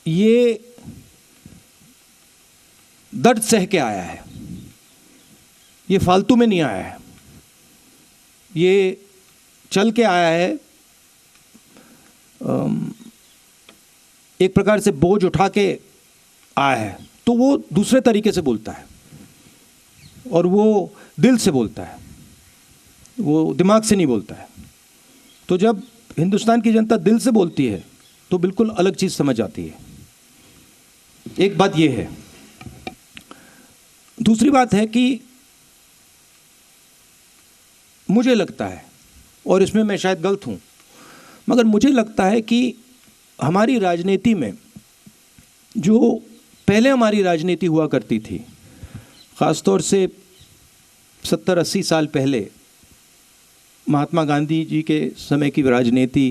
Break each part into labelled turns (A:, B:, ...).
A: ये दर्द सह के आया है, ये फालतू में नहीं आया है, ये चल के आया है, एक प्रकार से बोझ उठा के आया है। तो वो दूसरे तरीके से बोलता है और वो दिल से बोलता है, वो दिमाग से नहीं बोलता है। तो जब हिंदुस्तान की जनता दिल से बोलती है तो बिल्कुल अलग चीज़ समझ आती है। एक बात ये है। दूसरी बात है कि मुझे लगता है, और इसमें मैं शायद गलत हूँ, मगर मुझे लगता है कि हमारी राजनीति में जो पहले हमारी राजनीति हुआ करती थी, ख़ासतौर से 70-80 साल पहले महात्मा गांधी जी के समय की राजनीति,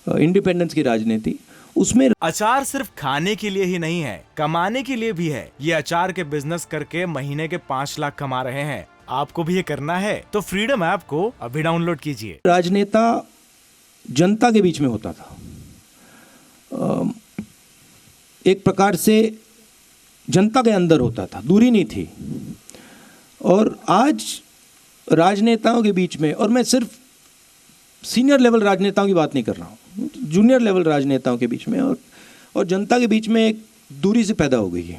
A: इंडिपेंडेंस की राजनीति, उसमें
B: अचार सिर्फ खाने के लिए ही नहीं है, कमाने के लिए भी है। ये अचार के बिजनेस करके महीने के 5 लाख कमा रहे हैं। आपको भी ये करना है तो फ्रीडम ऐप को अभी डाउनलोड कीजिए।
A: राजनेता जनता के बीच में होता था, एक प्रकार से जनता के अंदर होता था, दूरी नहीं थी। और आज राजनेताओं के बीच में, और मैं सिर्फ सीनियर लेवल राजनेताओं की बात नहीं कर रहा हूँ, जूनियर लेवल राजनेताओं के बीच में और जनता के बीच में एक दूरी से पैदा हो गई है।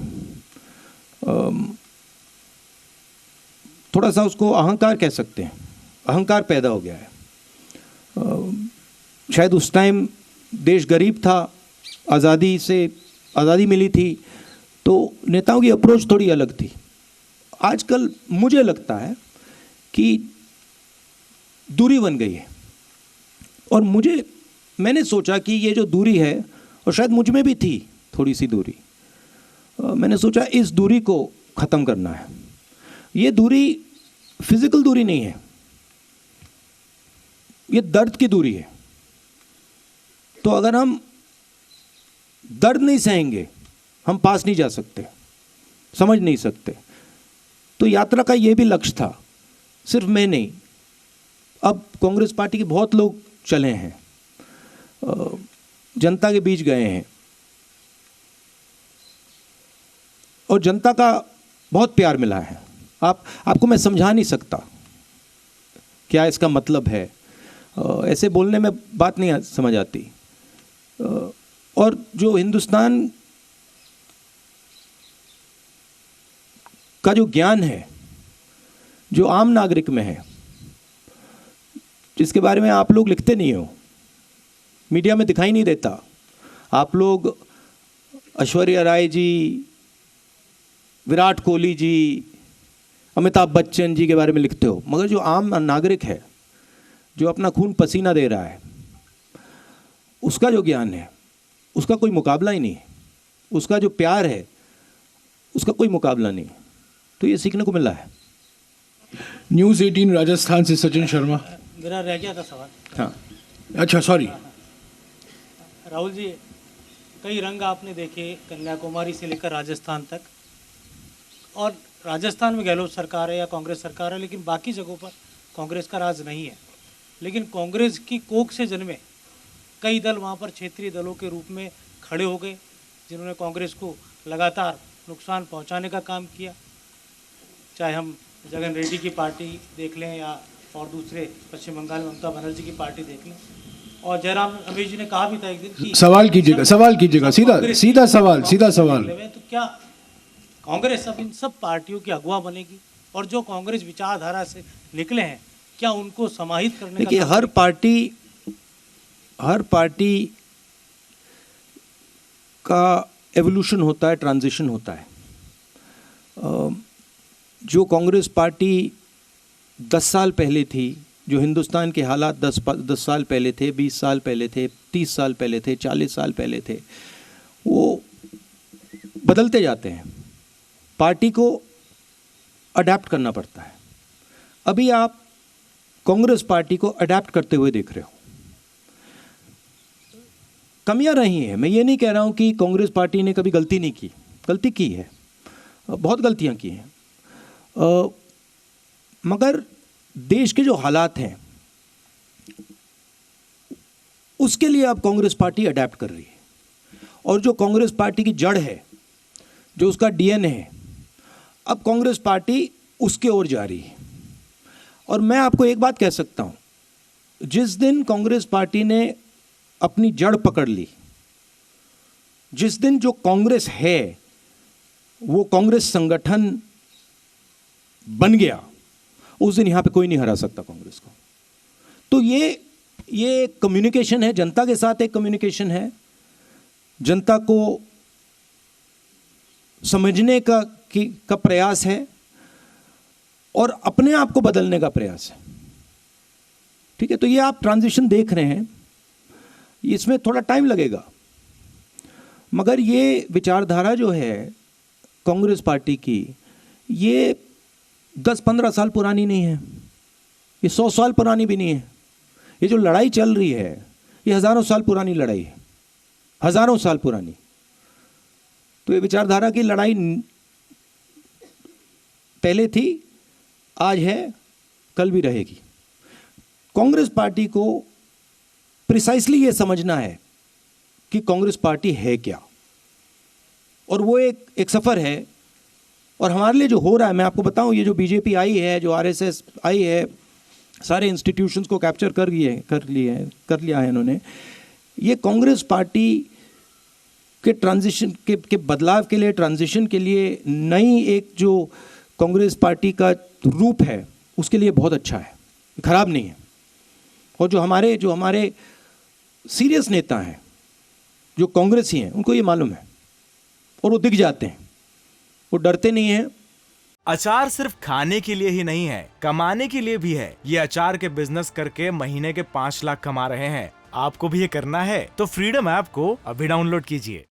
A: थोड़ा सा उसको अहंकार कह सकते हैं, अहंकार पैदा हो गया है। शायद उस टाइम देश गरीब था, आज़ादी मिली थी, तो नेताओं की अप्रोच थोड़ी अलग थी। आजकल मुझे लगता है कि दूरी बन गई है, और मैंने सोचा कि ये जो दूरी है, और शायद मुझ में भी थी थोड़ी सी दूरी, मैंने सोचा इस दूरी को ख़त्म करना है। ये दूरी फिजिकल दूरी नहीं है, ये दर्द की दूरी है। तो अगर हम दर्द नहीं सहेंगे, हम पास नहीं जा सकते, समझ नहीं सकते। तो यात्रा का ये भी लक्ष्य था, सिर्फ मैं नहीं, अब कांग्रेस पार्टी के बहुत लोग चले हैं, जनता के बीच गए हैं, और जनता का बहुत प्यार मिला है। आपको मैं समझा नहीं सकता क्या इसका मतलब है, ऐसे बोलने में बात नहीं समझ आती। और जो हिंदुस्तान का जो ज्ञान है, जो आम नागरिक में है, जिसके बारे में आप लोग लिखते नहीं हो, मीडिया में दिखाई नहीं देता। आप लोग ऐश्वर्या राय जी, विराट कोहली जी, अमिताभ बच्चन जी के बारे में लिखते हो, मगर जो आम नागरिक है, जो अपना खून पसीना दे रहा है, उसका जो ज्ञान है, उसका कोई मुकाबला ही नहीं है। उसका जो प्यार है, उसका कोई मुकाबला नहीं। तो ये सीखने को मिला है।
C: न्यूज़ 18 राजस्थान से सचिन शर्मा।
D: मेरा रह गया था सवाल।
C: हाँ, अच्छा, सॉरी।
D: राहुल जी, कई रंग आपने देखे कन्याकुमारी से लेकर राजस्थान तक, और राजस्थान में गहलोत सरकार है या कांग्रेस सरकार है, लेकिन बाकी जगहों पर कांग्रेस का राज नहीं है। लेकिन कांग्रेस की कोख से जन्मे कई दल वहाँ पर क्षेत्रीय दलों के रूप में खड़े हो गए, जिन्होंने कांग्रेस को लगातार नुकसान पहुँचाने का काम किया। चाहे हम जगन रेड्डी की पार्टी देख लें, या और दूसरे पश्चिम बंगाल में ममता बनर्जी की पार्टी देख लें। और जयराम रमेश जी ने कहा भी था एक दिन कि
C: सवाल कीजिएगा, सीधा सवाल।
D: तो क्या कांग्रेस अब इन सब पार्टियों की अगुवा बनेगी, और जो कांग्रेस विचारधारा से निकले हैं, क्या उनको समाहित करने
A: देखिए,
D: का
A: हर पार्टी का एवोल्यूशन होता है, ट्रांजिशन होता है। जो कांग्रेस पार्टी 10 साल पहले थी, जो हिंदुस्तान के हालात 10 साल पहले थे, 20 साल पहले थे, 30 साल पहले थे, 40 साल पहले थे, वो बदलते जाते हैं। पार्टी को अडेप्ट करना पड़ता है। अभी आप कांग्रेस पार्टी को अडेप्ट करते हुए देख रहे हो। कमियां रही हैं, मैं ये नहीं कह रहा हूं कि कांग्रेस पार्टी ने कभी गलती नहीं की, गलती की है, बहुत गलतियां की हैं, मगर देश के जो हालात हैं उसके लिए अब कांग्रेस पार्टी अडेप्ट कर रही है। और जो कांग्रेस पार्टी की जड़ है, जो उसका डीएनए है, अब कांग्रेस पार्टी उसके ओर जा रही है। और मैं आपको एक बात कह सकता हूँ, जिस दिन कांग्रेस पार्टी ने अपनी जड़ पकड़ ली, जिस दिन जो कांग्रेस है वो कांग्रेस संगठन बन गया, उस दिन यहाँ पे कोई नहीं हरा सकता कांग्रेस को। तो ये कम्युनिकेशन है, जनता के साथ एक कम्युनिकेशन है, जनता को समझने का प्रयास है और अपने आप को बदलने का प्रयास है। ठीक है, तो ये आप ट्रांजिशन देख रहे हैं, इसमें थोड़ा टाइम लगेगा, मगर ये विचारधारा जो है कांग्रेस पार्टी की, ये 10-15 साल पुरानी नहीं है, ये 100 साल पुरानी भी नहीं है। ये जो लड़ाई चल रही है ये हज़ारों साल पुरानी लड़ाई है, हज़ारों साल पुरानी। तो ये विचारधारा की लड़ाई पहले थी, आज है, कल भी रहेगी। कांग्रेस पार्टी को प्रिसाइसली ये समझना है कि कांग्रेस पार्टी है क्या, और वो एक सफ़र है। और हमारे लिए जो हो रहा है, मैं आपको बताऊं, ये जो बीजेपी आई है, जो आरएसएस आई है, सारे इंस्टीट्यूशंस को कैप्चर कर लिया है इन्होंने। ये कांग्रेस पार्टी के ट्रांजिशन के बदलाव के लिए, ट्रांजिशन के लिए, नई एक जो कांग्रेस पार्टी का रूप है, उसके लिए बहुत अच्छा है, खराब नहीं है। और जो हमारे सीरियस नेता हैं, जो कांग्रेसी हैं, उनको ये मालूम है और वो दिख जाते हैं, वो डरते नहीं हैं।
B: अचार सिर्फ खाने के लिए ही नहीं है, कमाने के लिए भी है। ये अचार के बिजनेस करके महीने के 5 लाख कमा रहे हैं। आपको भी ये करना है तो फ्रीडम ऐप को अभी डाउनलोड कीजिए।